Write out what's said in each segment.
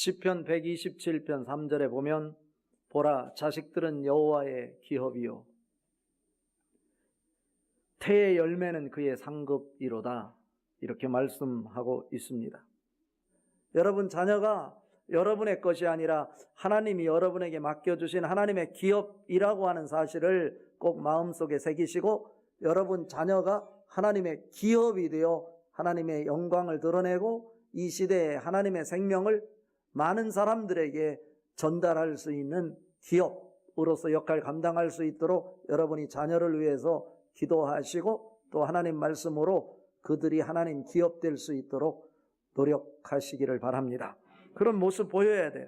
시편 127편 3절에 보면 보라 자식들은 여호와의 기업이요 태의 열매는 그의 상급이로다 이렇게 말씀하고 있습니다. 여러분 자녀가 여러분의 것이 아니라 하나님이 여러분에게 맡겨주신 하나님의 기업이라고 하는 사실을 꼭 마음속에 새기시고 여러분 자녀가 하나님의 기업이 되어 하나님의 영광을 드러내고 이 시대에 하나님의 생명을 많은 사람들에게 전달할 수 있는 기업으로서 역할을 감당할 수 있도록 여러분이 자녀를 위해서 기도하시고 또 하나님 말씀으로 그들이 하나님 기업 될 수 있도록 노력하시기를 바랍니다. 그런 모습 보여야 돼요.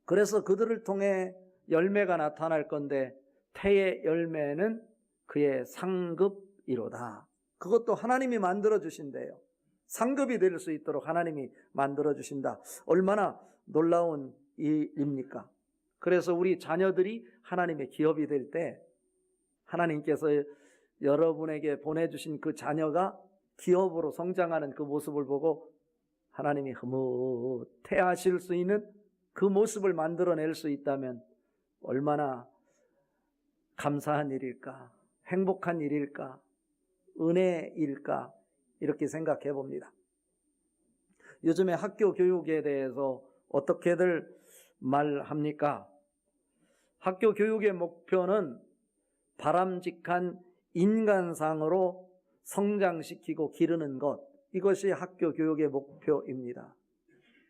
그래서 그들을 통해 열매가 나타날 건데 태의 열매는 그의 상급이로다. 그것도 하나님이 만들어 주신대요. 상급이 될 수 있도록 하나님이 만들어 주신다. 얼마나 놀라운 일입니까? 그래서 우리 자녀들이 하나님의 기업이 될 때 하나님께서 여러분에게 보내주신 그 자녀가 기업으로 성장하는 그 모습을 보고 하나님이 흐뭇해하실 수 있는 그 모습을 만들어낼 수 있다면 얼마나 감사한 일일까, 행복한 일일까, 은혜일까 이렇게 생각해 봅니다. 요즘에 학교 교육에 대해서 어떻게들 말합니까? 학교 교육의 목표는 바람직한 인간상으로 성장시키고 기르는 것, 이것이 학교 교육의 목표입니다.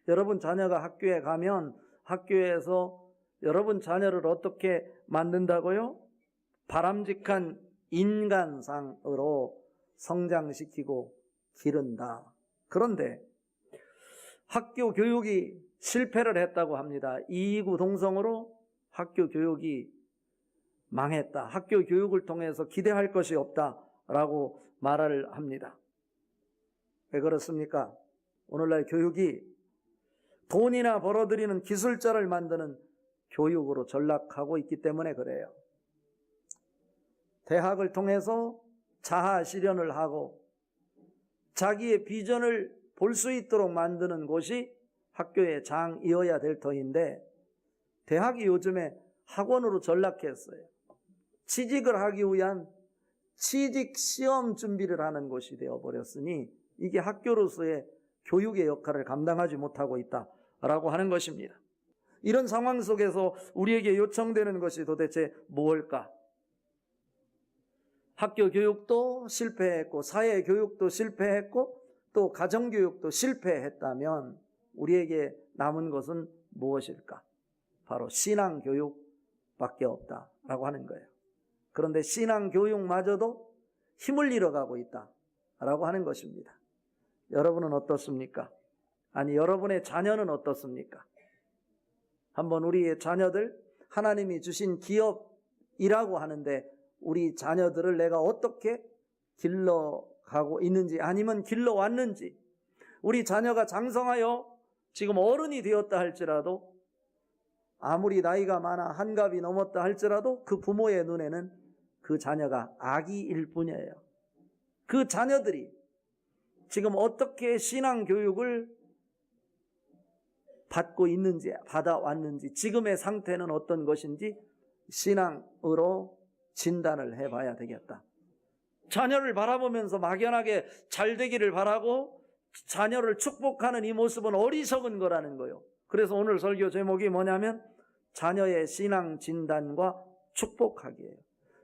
여러분 자녀가 학교에 가면 학교에서 여러분 자녀를 어떻게 만든다고요? 바람직한 인간상으로 성장시키고 기른다. 그런데 학교 교육이 실패를 했다고 합니다. 이구동성으로 학교 교육이 망했다. 학교 교육을 통해서 기대할 것이 없다라고 말을 합니다. 왜 그렇습니까? 오늘날 교육이 돈이나 벌어들이는 기술자를 만드는 교육으로 전락하고 있기 때문에 그래요. 대학을 통해서 자아 실현을 하고 자기의 비전을 볼 수 있도록 만드는 곳이 학교의 장이어야 될 터인데 대학이 요즘에 학원으로 전락했어요. 취직을 하기 위한 취직 시험 준비를 하는 곳이 되어버렸으니 이게 학교로서의 교육의 역할을 감당하지 못하고 있다라고 하는 것입니다. 이런 상황 속에서 우리에게 요청되는 것이 도대체 무엇일까? 학교 교육도 실패했고 사회 교육도 실패했고 또 가정 교육도 실패했다면 우리에게 남은 것은 무엇일까? 바로 신앙 교육밖에 없다라고 하는 거예요. 그런데 신앙 교육마저도 힘을 잃어가고 있다라고 하는 것입니다. 여러분은 어떻습니까? 아니 여러분의 자녀는 어떻습니까? 한번 우리의 자녀들 하나님이 주신 기업이라고 하는데 우리 자녀들을 내가 어떻게 길러가고 있는지 아니면 길러왔는지 우리 자녀가 장성하여 지금 어른이 되었다 할지라도 아무리 나이가 많아 한갑이 넘었다 할지라도 그 부모의 눈에는 그 자녀가 아기일 뿐이에요. 그 자녀들이 지금 어떻게 신앙 교육을 받고 있는지 받아왔는지 지금의 상태는 어떤 것인지 신앙으로 진단을 해봐야 되겠다. 자녀를 바라보면서 막연하게 잘 되기를 바라고 자녀를 축복하는 이 모습은 어리석은 거라는 거예요. 그래서 오늘 설교 제목이 뭐냐면 자녀의 신앙 진단과 축복하기예요.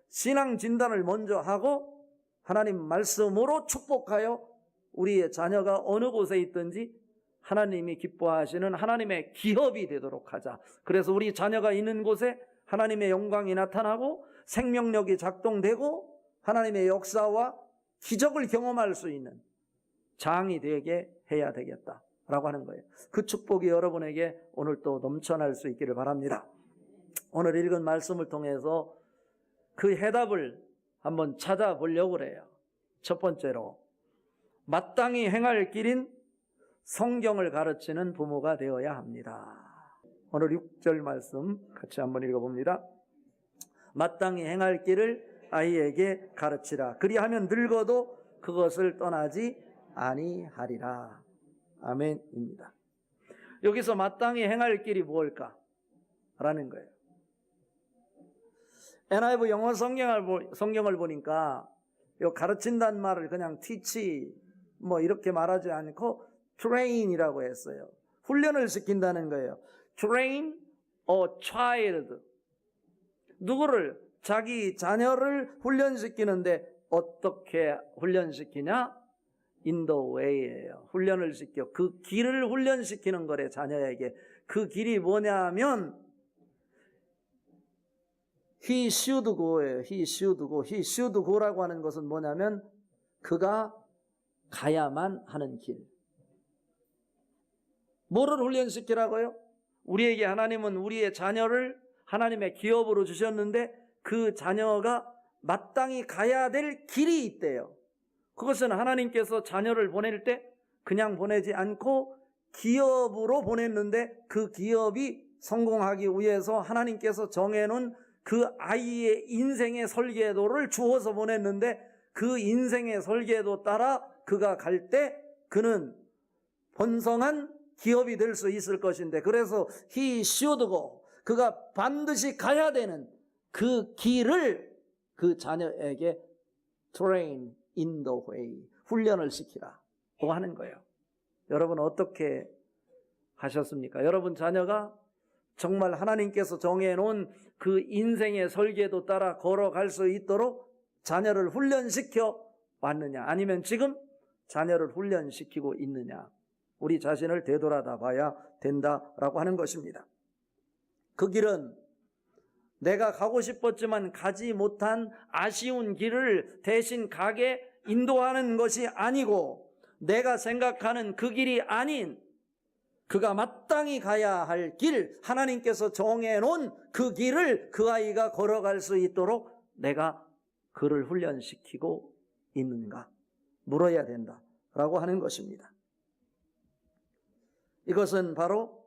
신앙 진단을 먼저 하고 하나님 말씀으로 축복하여 우리의 자녀가 어느 곳에 있든지 하나님이 기뻐하시는 하나님의 기업이 되도록 하자. 그래서 우리 자녀가 있는 곳에 하나님의 영광이 나타나고 생명력이 작동되고 하나님의 역사와 기적을 경험할 수 있는 장이 되게 해야 되겠다라고 하는 거예요. 그 축복이 여러분에게 오늘 또 넘쳐날 수 있기를 바랍니다. 오늘 읽은 말씀을 통해서 그 해답을 한번 찾아보려고 그래요. 첫 번째로 마땅히 행할 길인 성경을 가르치는 부모가 되어야 합니다. 오늘 6절 말씀 같이 한번 읽어봅니다. 마땅히 행할 길을 아이에게 가르치라. 그리하면 늙어도 그것을 떠나지 아니하리라. 아멘입니다. 여기서 마땅히 행할 길이 무엇일까? 라는 거예요. NIV 영어 성경을 보니까 요 가르친다는 말을 그냥 teach 뭐 이렇게 말하지 않고 train이라고 했어요. 훈련을 시킨다는 거예요. train a child. 누구를? 자기 자녀를 훈련시키는데 어떻게 훈련시키냐? In the way예요. 훈련을 시켜. 그 길을 훈련시키는 거래, 자녀에게. 그 길이 뭐냐면 He should go예요. He should go. He should go라고 하는 것은 뭐냐면 그가 가야만 하는 길. 뭐를 훈련시키라고요? 우리에게 하나님은 우리의 자녀를 하나님의 기업으로 주셨는데 그 자녀가 마땅히 가야 될 길이 있대요. 그것은 하나님께서 자녀를 보낼 때 그냥 보내지 않고 기업으로 보냈는데 그 기업이 성공하기 위해서 하나님께서 정해놓은 그 아이의 인생의 설계도를 주어서 보냈는데 그 인생의 설계도 따라 그가 갈 때 그는 번성한 기업이 될 수 있을 것인데, 그래서 he should go, 그가 반드시 가야 되는 그 길을 그 자녀에게 train in the way, 훈련을 시키라고 하는 거예요. 여러분 어떻게 하셨습니까? 여러분 자녀가 정말 하나님께서 정해놓은 그 인생의 설계도 따라 걸어갈 수 있도록 자녀를 훈련시켜 왔느냐, 아니면 지금 자녀를 훈련시키고 있느냐, 우리 자신을 되돌아다 봐야 된다라고 하는 것입니다. 그 길은 내가 가고 싶었지만 가지 못한 아쉬운 길을 대신 가게 인도하는 것이 아니고, 내가 생각하는 그 길이 아닌 그가 마땅히 가야 할 길, 하나님께서 정해놓은 그 길을 그 아이가 걸어갈 수 있도록 내가 그를 훈련시키고 있는가 물어야 된다라고 하는 것입니다. 이것은 바로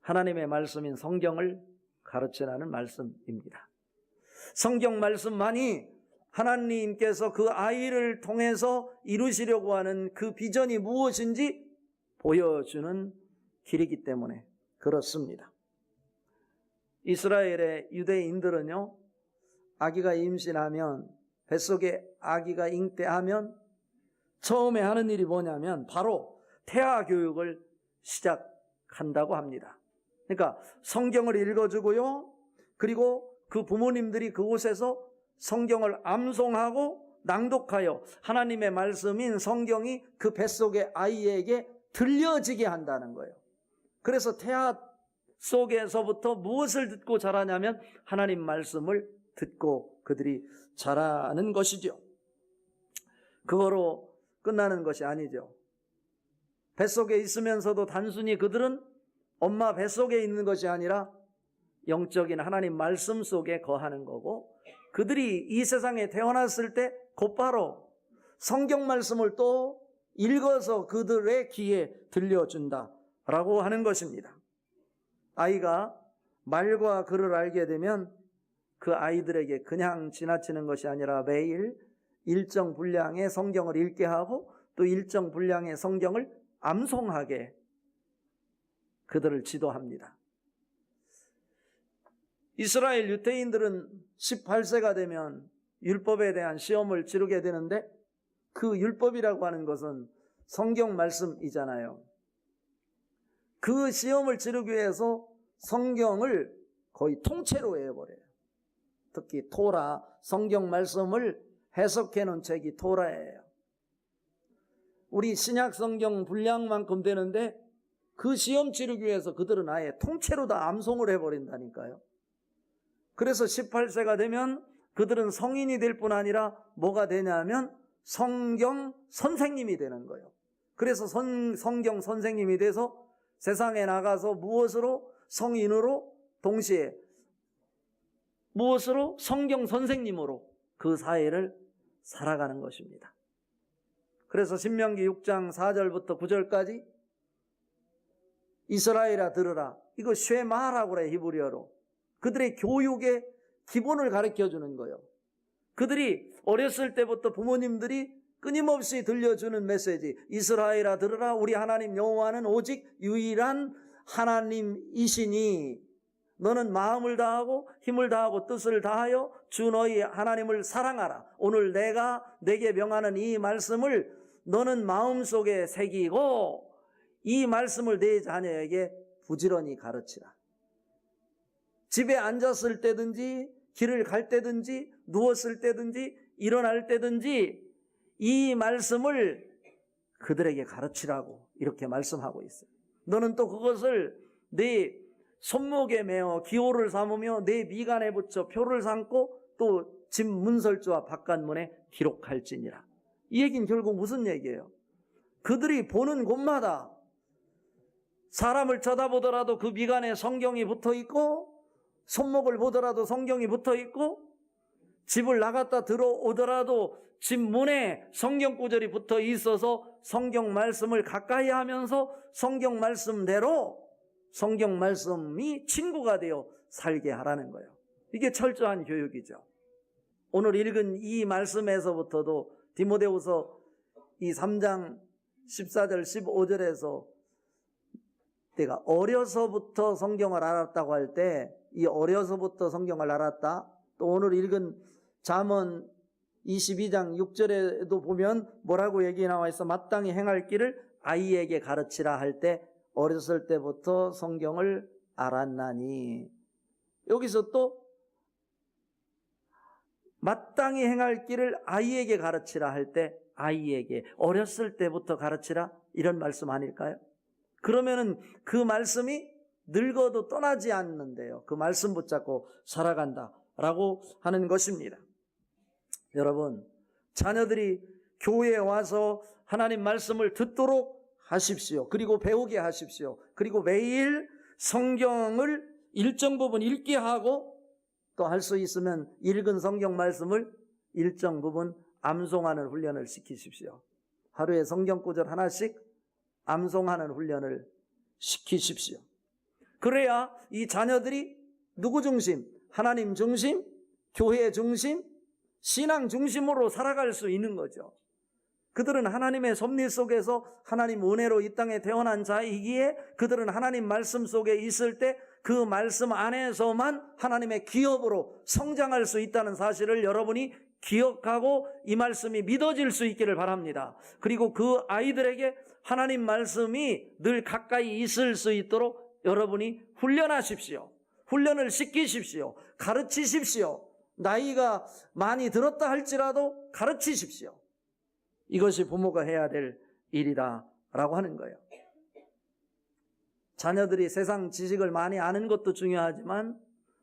하나님의 말씀인 성경을 가르치라는 말씀입니다. 성경 말씀만이 하나님께서 그 아이를 통해서 이루시려고 하는 그 비전이 무엇인지 보여주는 길이기 때문에 그렇습니다. 이스라엘의 유대인들은요, 아기가 임신하면, 뱃속에 아기가 잉태하면 처음에 하는 일이 뭐냐면 바로 태아 교육을 시작한다고 합니다. 그러니까 성경을 읽어주고요, 그리고 그 부모님들이 그곳에서 성경을 암송하고 낭독하여 하나님의 말씀인 성경이 그 뱃속의 아이에게 들려지게 한다는 거예요. 그래서 태아 속에서부터 무엇을 듣고 자라냐면 하나님 말씀을 듣고 그들이 자라는 것이죠. 그거로 끝나는 것이 아니죠. 뱃속에 있으면서도 단순히 그들은 엄마 뱃속에 있는 것이 아니라 영적인 하나님 말씀 속에 거하는 거고, 그들이 이 세상에 태어났을 때 곧바로 성경 말씀을 또 읽어서 그들의 귀에 들려준다라고 하는 것입니다. 아이가 말과 글을 알게 되면 그 아이들에게 그냥 지나치는 것이 아니라 매일 일정 분량의 성경을 읽게 하고 또 일정 분량의 성경을 암송하게 그들을 지도합니다. 이스라엘 유대인들은 18세가 되면 율법에 대한 시험을 치르게 되는데, 그 율법이라고 하는 것은 성경 말씀이잖아요. 그 시험을 치르기 위해서 성경을 거의 통째로 외워버려요. 특히 토라, 성경 말씀을 해석해 놓은 책이 토라예요. 우리 신약 성경 분량만큼 되는데 그 시험 치르기 위해서 그들은 아예 통째로 다 암송을 해버린다니까요. 그래서 18세가 되면 그들은 성인이 될 뿐 아니라 뭐가 되냐면 성경 선생님이 되는 거예요. 그래서 성경 선생님이 돼서 세상에 나가서 무엇으로? 성인으로, 동시에 무엇으로? 성경 선생님으로 그 사회를 살아가는 것입니다. 그래서 신명기 6장 4절부터 9절까지 이스라엘아 들으라, 이거 쉐마라고 그래, 히브리어로. 그들의 교육의 기본을 가르쳐 주는 거예요. 그들이 어렸을 때부터 부모님들이 끊임없이 들려주는 메시지. 이스라엘아 들으라, 우리 하나님 여호와는 오직 유일한 하나님이시니 너는 마음을 다하고 힘을 다하고 뜻을 다하여 주 너희 하나님을 사랑하라. 오늘 내가 내게 명하는 이 말씀을 너는 마음속에 새기고 이 말씀을 내 자녀에게 부지런히 가르치라. 집에 앉았을 때든지 길을 갈 때든지 누웠을 때든지 일어날 때든지 이 말씀을 그들에게 가르치라고 이렇게 말씀하고 있어요. 너는 또 그것을 네 손목에 메어 기호를 삼으며 내 미간에 붙여 표를 삼고 또 집 문설주와 바깥문에 기록할지니라. 이 얘기는 결국 무슨 얘기예요? 그들이 보는 곳마다 사람을 쳐다보더라도 그 미간에 성경이 붙어 있고, 손목을 보더라도 성경이 붙어 있고, 집을 나갔다 들어오더라도 집 문에 성경 구절이 붙어 있어서 성경 말씀을 가까이 하면서 성경 말씀대로 성경 말씀이 친구가 되어 살게 하라는 거예요. 이게 철저한 교육이죠. 오늘 읽은 이 말씀에서부터도 디모데후서 이 3장 14절 15절에서 내가 어려서부터 성경을 알았다고 할 때 이 어려서부터 성경을 알았다, 또 오늘 읽은 잠언 22장 6절에도 보면 뭐라고 얘기 나와 있어? 마땅히 행할 길을 아이에게 가르치라 할 때 어렸을 때부터 성경을 알았나니, 여기서 또 마땅히 행할 길을 아이에게 가르치라 할 때 아이에게 어렸을 때부터 가르치라, 이런 말씀 아닐까요? 그러면은 그 말씀이 늙어도 떠나지 않는데요, 그 말씀 붙잡고 살아간다라고 하는 것입니다. 여러분, 자녀들이 교회에 와서 하나님 말씀을 듣도록 하십시오. 그리고 배우게 하십시오. 그리고 매일 성경을 일정 부분 읽게 하고, 또 할 수 있으면 읽은 성경 말씀을 일정 부분 암송하는 훈련을 시키십시오. 하루에 성경 구절 하나씩 암송하는 훈련을 시키십시오. 그래야 이 자녀들이 누구 중심? 하나님 중심, 교회 중심, 신앙 중심으로 살아갈 수 있는 거죠. 그들은 하나님의 섭리 속에서 하나님 은혜로 이 땅에 태어난 자이기에 그들은 하나님 말씀 속에 있을 때 그 말씀 안에서만 하나님의 기업으로 성장할 수 있다는 사실을 여러분이 기억하고 이 말씀이 믿어질 수 있기를 바랍니다. 그리고 그 아이들에게 하나님 말씀이 늘 가까이 있을 수 있도록 여러분이 훈련하십시오. 훈련을 시키십시오. 가르치십시오. 나이가 많이 들었다 할지라도 가르치십시오. 이것이 부모가 해야 될 일이다 라고 하는 거예요. 자녀들이 세상 지식을 많이 아는 것도 중요하지만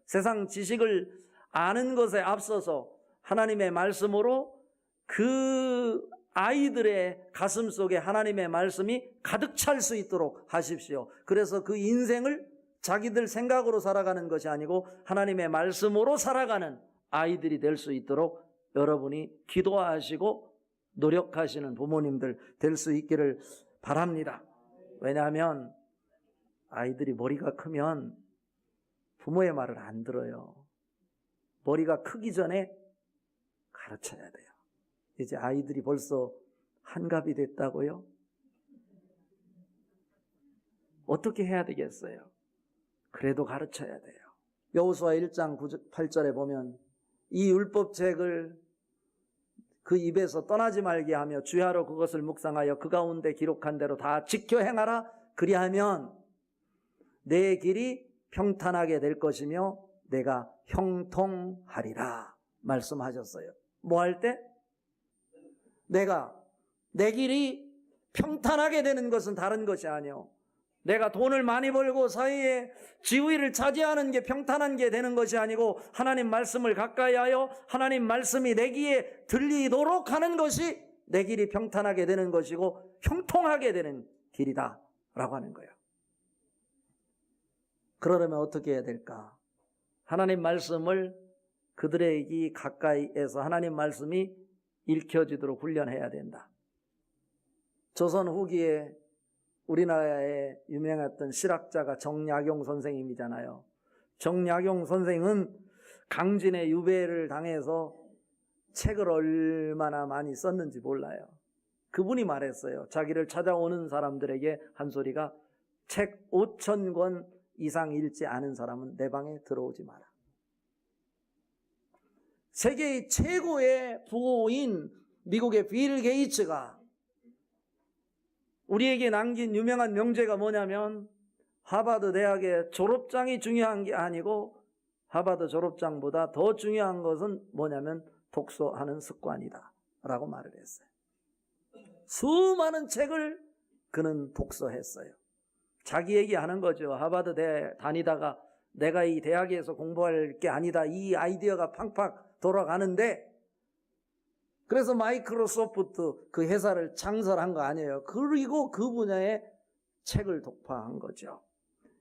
세상 지식을 아는 것에 앞서서 하나님의 말씀으로 그 아이들의 가슴 속에 하나님의 말씀이 가득 찰 수 있도록 하십시오. 그래서 그 인생을 자기들 생각으로 살아가는 것이 아니고 하나님의 말씀으로 살아가는 아이들이 될 수 있도록 여러분이 기도하시고 노력하시는 부모님들 될 수 있기를 바랍니다. 왜냐하면 아이들이 머리가 크면 부모의 말을 안 들어요. 머리가 크기 전에 가르쳐야 돼요. 이제 아이들이 벌써 한갑이 됐다고요? 어떻게 해야 되겠어요? 그래도 가르쳐야 돼요. 여호수아 1장 8절에 보면 이 율법책을 그 입에서 떠나지 말게 하며 주야로 그것을 묵상하여 그 가운데 기록한 대로 다 지켜 행하라. 그리하면 내 길이 평탄하게 될 것이며 내가 형통하리라 말씀하셨어요. 뭐 할 때? 내 길이 평탄하게 되는 것은 다른 것이 아니요, 내가 돈을 많이 벌고 사회의 지위를 차지하는 게 평탄한 게 되는 것이 아니고 하나님 말씀을 가까이 하여 하나님 말씀이 내 귀에 들리도록 하는 것이 내 길이 평탄하게 되는 것이고 형통하게 되는 길이다 라고 하는 거예요. 그러려면 어떻게 해야 될까? 하나님 말씀을 그들의 귀 가까이에서 하나님 말씀이 읽혀지도록 훈련해야 된다. 조선 후기에 우리나라에 유명했던 실학자가 정약용 선생님이잖아요. 정약용 선생은 강진의 유배를 당해서 책을 얼마나 많이 썼는지 몰라요. 그분이 말했어요. 자기를 찾아오는 사람들에게 한 소리가 책 5,000권 이상 읽지 않은 사람은 내 방에 들어오지 마라. 세계의 최고의 부호인 미국의 빌 게이츠가 우리에게 남긴 유명한 명제가 뭐냐면 하버드 대학의 졸업장이 중요한 게 아니고 하버드 졸업장보다 더 중요한 것은 뭐냐면 독서하는 습관이다 라고 말을 했어요. 수많은 책을 그는 독서했어요. 자기 얘기하는 거죠. 하버드 대학 다니다가 내가 이 대학에서 공부할 게 아니다. 이 아이디어가 팡팡 돌아가는데 그래서 마이크로소프트 그 회사를 창설한 거 아니에요. 그리고 그 분야의 책을 독파한 거죠.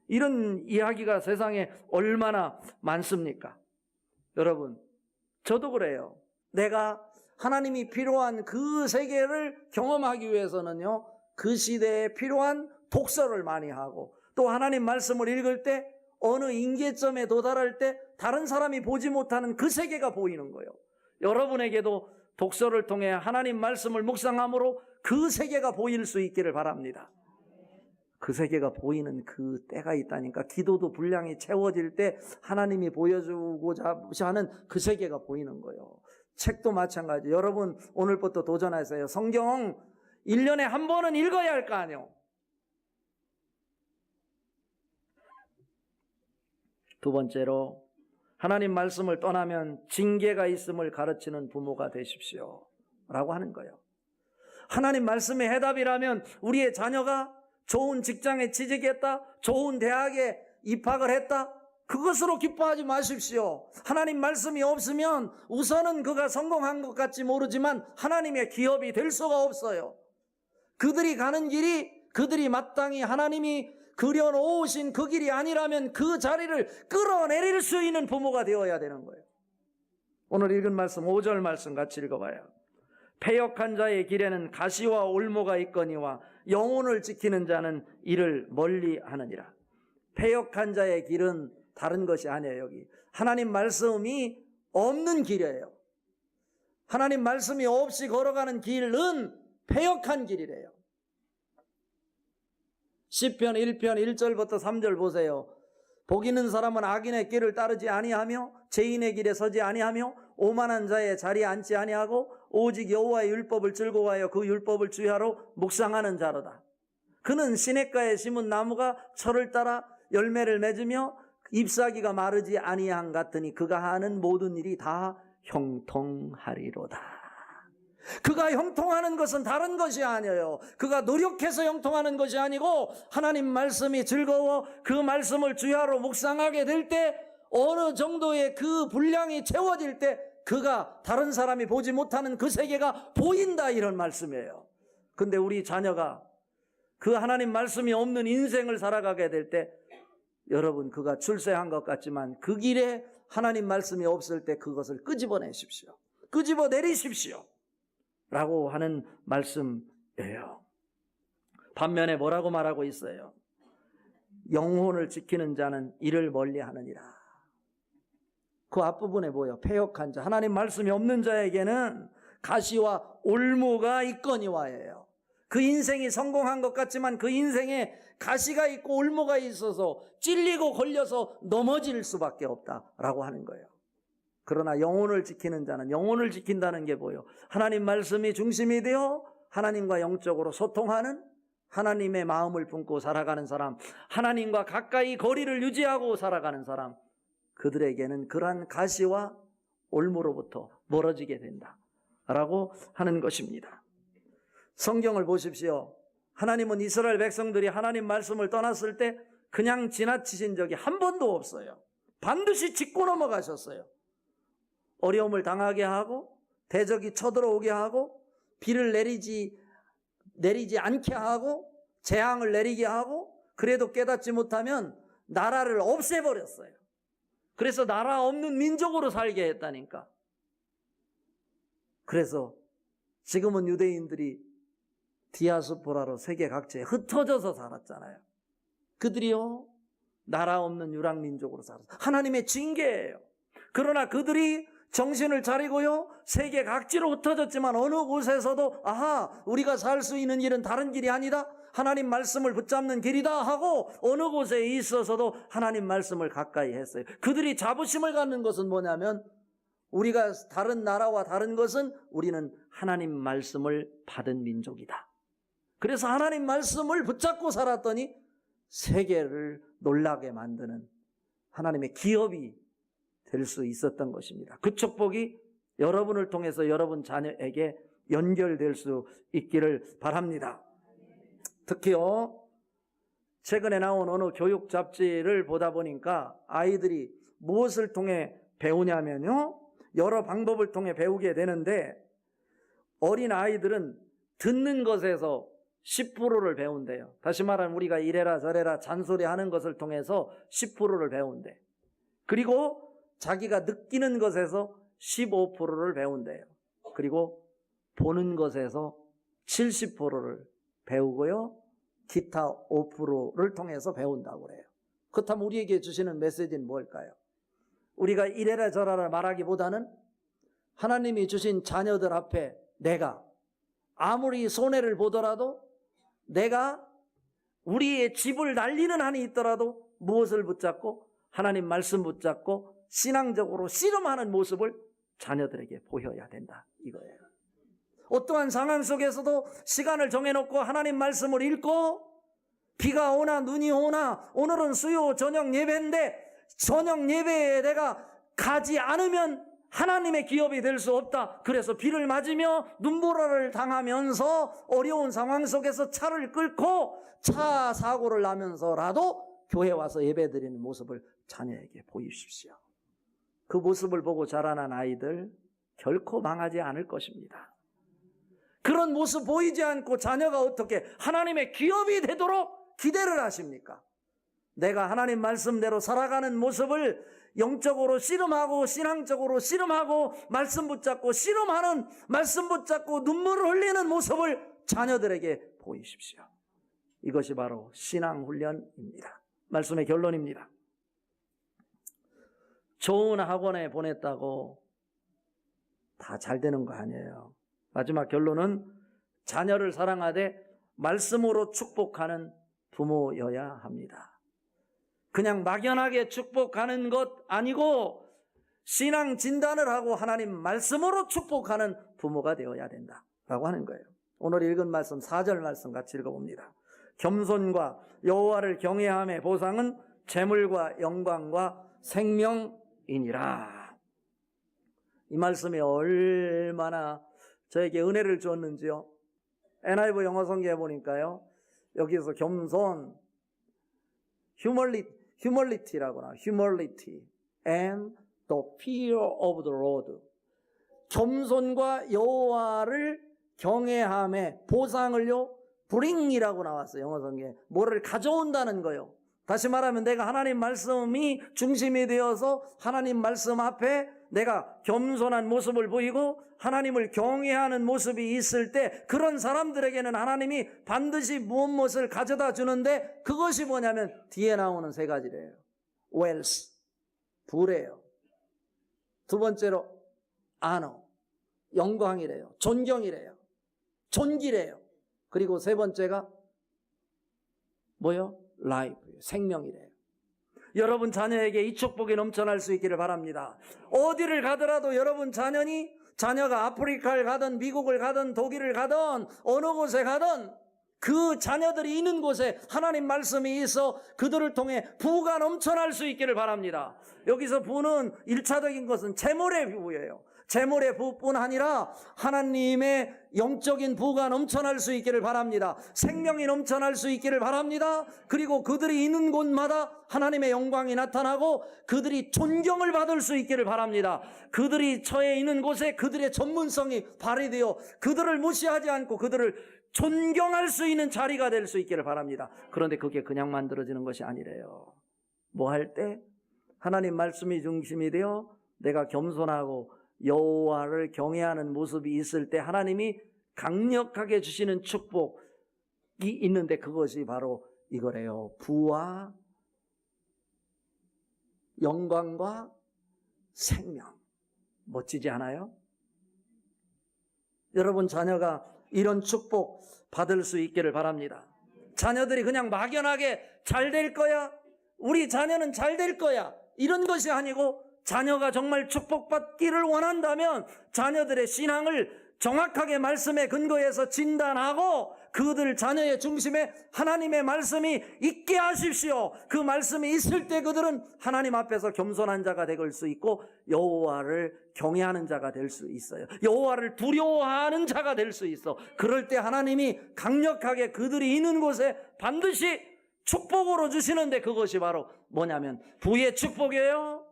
이런 이야기가 세상에 얼마나 많습니까? 여러분, 저도 그래요. 내가 하나님이 필요한 그 세계를 경험하기 위해서는요, 그 시대에 필요한 독서를 많이 하고 또 하나님 말씀을 읽을 때 어느 임계점에 도달할 때 다른 사람이 보지 못하는 그 세계가 보이는 거예요. 여러분에게도 독서를 통해 하나님 말씀을 묵상함으로 그 세계가 보일 수 있기를 바랍니다. 그 세계가 보이는 그 때가 있다니까. 기도도 분량이 채워질 때 하나님이 보여주고자 하는 그 세계가 보이는 거예요. 책도 마찬가지. 여러분 오늘부터 도전하세요. 성경 1년에 한 번은 읽어야 할 거 아니에요. 두 번째로 하나님 말씀을 떠나면 징계가 있음을 가르치는 부모가 되십시오 라고 하는 거예요. 하나님 말씀의 해답이라면 우리의 자녀가 좋은 직장에 취직했다, 좋은 대학에 입학을 했다, 그것으로 기뻐하지 마십시오. 하나님 말씀이 없으면 우선은 그가 성공한 것 같지 모르지만 하나님의 기업이 될 수가 없어요. 그들이 가는 길이 그들이 마땅히 하나님이 그려놓으신 그 길이 아니라면 그 자리를 끌어내릴 수 있는 부모가 되어야 되는 거예요. 오늘 읽은 말씀 5절 말씀 같이 읽어봐요. 패역한 자의 길에는 가시와 올무가 있거니와 영혼을 지키는 자는 이를 멀리하느니라. 패역한 자의 길은 다른 것이 아니에요. 여기 하나님 말씀이 없는 길이에요. 하나님 말씀이 없이 걸어가는 길은 패역한 길이래요. 시편 1편 1절부터 3절 보세요. 복 있는 사람은 악인의 길을 따르지 아니하며 죄인의 길에 서지 아니하며 오만한 자의 자리에 앉지 아니하고 오직 여호와의 율법을 즐거워하여 그 율법을 주야로 묵상하는 자로다. 그는 시냇가에 심은 나무가 철을 따라 열매를 맺으며 잎사귀가 마르지 아니한 같으니 그가 하는 모든 일이 다 형통하리로다. 그가 형통하는 것은 다른 것이 아니에요. 그가 노력해서 형통하는 것이 아니고 하나님 말씀이 즐거워 그 말씀을 주야로 묵상하게 될 때 어느 정도의 그 분량이 채워질 때 그가 다른 사람이 보지 못하는 그 세계가 보인다, 이런 말씀이에요. 근데 우리 자녀가 그 하나님 말씀이 없는 인생을 살아가게 될 때 여러분 그가 출세한 것 같지만 그 길에 하나님 말씀이 없을 때 그것을 끄집어내십시오. 끄집어내리십시오 라고 하는 말씀이에요. 반면에 뭐라고 말하고 있어요? 영혼을 지키는 자는 이를 멀리하느니라. 그 앞부분에 뭐예요? 패역한 자, 하나님 말씀이 없는 자에게는 가시와 올무가 있거니와예요. 그 인생이 성공한 것 같지만 그 인생에 가시가 있고 올무가 있어서 찔리고 걸려서 넘어질 수밖에 없다라고 하는 거예요. 그러나 영혼을 지키는 자는, 영혼을 지킨다는 게 뭐예요? 하나님 말씀이 중심이 되어 하나님과 영적으로 소통하는, 하나님의 마음을 품고 살아가는 사람, 하나님과 가까이 거리를 유지하고 살아가는 사람, 그들에게는 그러한 가시와 올무로부터 멀어지게 된다라고 하는 것입니다. 성경을 보십시오. 하나님은 이스라엘 백성들이 하나님 말씀을 떠났을 때 그냥 지나치신 적이 한 번도 없어요. 반드시 짚고 넘어가셨어요. 어려움을 당하게 하고 대적이 쳐들어오게 하고 비를 내리지 않게 하고 재앙을 내리게 하고 그래도 깨닫지 못하면 나라를 없애버렸어요. 그래서 나라 없는 민족으로 살게 했다니까. 그래서 지금은 유대인들이 디아스포라로 세계 각지에 흩어져서 살았잖아요. 그들이요 나라 없는 유랑민족으로 살았어요. 하나님의 징계예요. 그러나 그들이 정신을 차리고요, 세계 각지로 흩어졌지만 어느 곳에서도 아하, 우리가 살 수 있는 길은 다른 길이 아니다, 하나님 말씀을 붙잡는 길이다 하고 어느 곳에 있어서도 하나님 말씀을 가까이 했어요. 그들이 자부심을 갖는 것은 뭐냐면, 우리가 다른 나라와 다른 것은 우리는 하나님 말씀을 받은 민족이다. 그래서 하나님 말씀을 붙잡고 살았더니 세계를 놀라게 만드는 하나님의 기업이 될 수 있었던 것입니다. 그 축복이 여러분을 통해서 여러분 자녀에게 연결될 수 있기를 바랍니다. 특히요, 최근에 나온 어느 교육 잡지를 보다 보니까 아이들이 무엇을 통해 배우냐면요, 여러 방법을 통해 배우게 되는데, 어린 아이들은 듣는 것에서 10%를 배운대요. 다시 말하면 우리가 이래라 저래라 잔소리하는 것을 통해서 10%를 배운대. 그리고 자기가 느끼는 것에서 15%를 배운대요. 그리고 보는 것에서 70%를 배우고요, 기타 5%를 통해서 배운다고 그래요. 그렇다면 우리에게 주시는 메시지는 뭘까요? 우리가 이래라 저래라 말하기보다는 하나님이 주신 자녀들 앞에 내가 아무리 손해를 보더라도, 내가 우리의 집을 날리는 한이 있더라도 무엇을 붙잡고? 하나님 말씀 붙잡고 신앙적으로 씨름하는 모습을 자녀들에게 보여야 된다, 이거예요. 어떠한 상황 속에서도 시간을 정해놓고 하나님 말씀을 읽고, 비가 오나 눈이 오나, 오늘은 수요 저녁 예배인데 저녁 예배에 내가 가지 않으면 하나님의 기업이 될 수 없다. 그래서 비를 맞으며 눈보라를 당하면서 어려운 상황 속에서 차를 끌고 차 사고를 나면서라도 교회 와서 예배드리는 모습을 자녀에게 보이십시오. 그 모습을 보고 자라난 아이들 결코 망하지 않을 것입니다. 그런 모습 보이지 않고 자녀가 어떻게 하나님의 기업이 되도록 기대를 하십니까? 내가 하나님 말씀대로 살아가는 모습을 영적으로 씨름하고 신앙적으로 씨름하고 말씀 붙잡고 씨름하는, 말씀 붙잡고 눈물을 흘리는 모습을 자녀들에게 보이십시오. 이것이 바로 신앙훈련입니다. 말씀의 결론입니다. 좋은 학원에 보냈다고 다 잘 되는 거 아니에요. 마지막 결론은 자녀를 사랑하되 말씀으로 축복하는 부모여야 합니다. 그냥 막연하게 축복하는 것 아니고 신앙 진단을 하고 하나님 말씀으로 축복하는 부모가 되어야 된다라고 하는 거예요. 오늘 읽은 말씀 4절 말씀 같이 읽어봅니다. 겸손과 여호와를 경외함의 보상은 재물과 영광과 생명이니라. 이 말씀이 얼마나 저에게 은혜를 주었는지요. NIV 영어 성경에 보니까요, 여기서 겸손, humility라고 나와요. humility and the fear of the Lord. 겸손과 여호와를 경외함에 보상을요, bring이라고 나왔어요. 영어 성경에. 뭐를 가져온다는 거예요. 다시 말하면 내가 하나님 말씀이 중심이 되어서 하나님 말씀 앞에 내가 겸손한 모습을 보이고 하나님을 경외하는 모습이 있을 때 그런 사람들에게는 하나님이 반드시 무엇을 가져다 주는데, 그것이 뭐냐면 뒤에 나오는 세 가지래요. wealth, 부래요. 두 번째로 honor, 영광이래요. 존경이래요. 존귀래요. 그리고 세 번째가 뭐요? life, 생명이래요. 여러분 자녀에게 이 축복이 넘쳐날 수 있기를 바랍니다. 어디를 가더라도 여러분 자녀가 아프리카를 가든 미국을 가든 독일을 가든 어느 곳에 가든 그 자녀들이 있는 곳에 하나님 말씀이 있어 그들을 통해 부가 넘쳐날 수 있기를 바랍니다. 여기서 부는 1차적인 것은 재물의 부예요. 재물의 부뿐 아니라 하나님의 영적인 부가 넘쳐날 수 있기를 바랍니다. 생명이 넘쳐날 수 있기를 바랍니다. 그리고 그들이 있는 곳마다 하나님의 영광이 나타나고 그들이 존경을 받을 수 있기를 바랍니다. 그들이 처해 있는 곳에 그들의 전문성이 발휘되어 그들을 무시하지 않고 그들을 존경할 수 있는 자리가 될 수 있기를 바랍니다. 그런데 그게 그냥 만들어지는 것이 아니래요. 뭐 할 때? 하나님 말씀이 중심이 되어 내가 겸손하고 여호와를 경외하는 모습이 있을 때 하나님이 강력하게 주시는 축복이 있는데 그것이 바로 이거래요. 부와 영광과 생명. 멋지지 않아요? 여러분 자녀가 이런 축복 받을 수 있기를 바랍니다. 자녀들이 그냥 막연하게 잘 될 거야, 우리 자녀는 잘 될 거야, 이런 것이 아니고 자녀가 정말 축복받기를 원한다면 자녀들의 신앙을 정확하게 말씀에 근거해서 진단하고 그들 자녀의 중심에 하나님의 말씀이 있게 하십시오. 그 말씀이 있을 때 그들은 하나님 앞에서 겸손한 자가 될 수 있고 여호와를 경외하는 자가 될 수 있어요. 여호와를 두려워하는 자가 될 수 있어. 그럴 때 하나님이 강력하게 그들이 있는 곳에 반드시 축복으로 주시는데, 그것이 바로 뭐냐면 부의 축복이에요,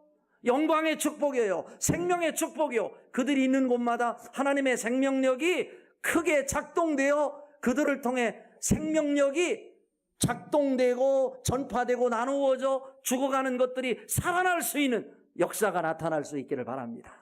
영광의 축복이에요, 생명의 축복이요. 그들이 있는 곳마다 하나님의 생명력이 크게 작동되어 그들을 통해 생명력이 작동되고 전파되고 나누어져 죽어가는 것들이 살아날 수 있는 역사가 나타날 수 있기를 바랍니다.